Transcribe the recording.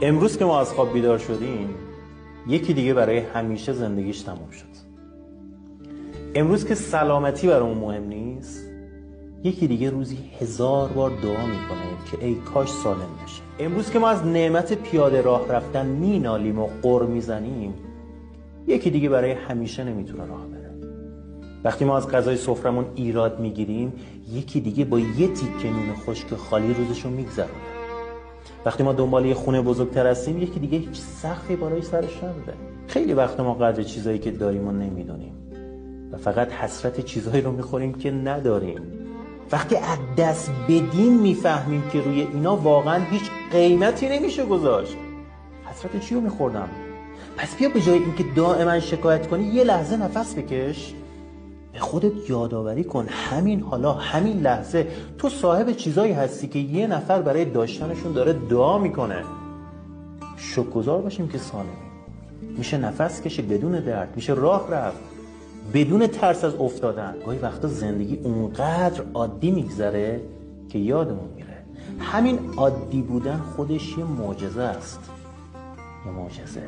امروز که ما از خواب بیدار شدیم، یکی دیگه برای همیشه زندگیش تموم شد. امروز که سلامتی برامون مهم نیست، یکی دیگه روزی 1000 بار دعا میکنه که ای کاش سالم بشه. امروز که ما از نعمت پیاده راه رفتن مینالیم و غر میزنیم، یکی دیگه برای همیشه نمیتونه راه بره. وقتی ما از غذای سفرمون ایراد میگیریم، یکی دیگه با یه تیکه نون خشک خالی روزشو میگذرونه. وقتی ما دنبال یه خونه بزرگتر هستیم، یکی دیگه هیچ سقفی بالای سرش نداره. خیلی وقت ما قدر چیزایی که داریم و نمیدونیم و فقط حسرت چیزایی رو میخوریم که نداریم. وقتی از دست بدیم میفهمیم که روی اینا واقعا هیچ قیمتی نمیشه گذاشت. حسرت چی رو میخوردم؟ پس بیا به جای اینکه دائما شکایت کنی، یه لحظه نفس بکش، به خودت یادآوری کن همین حالا، همین لحظه تو صاحب چیزایی هستی که یه نفر برای داشتنشون داره دعا میکنه. شکرگزار باشیم که سالمیم. میشه نفس کشید بدون درد، میشه راه رفت بدون ترس از افتادن. گاهی وقتا زندگی اونقدر عادی میگذره که یادمون میره همین عادی بودن خودش یه معجزه است. یه معجزه.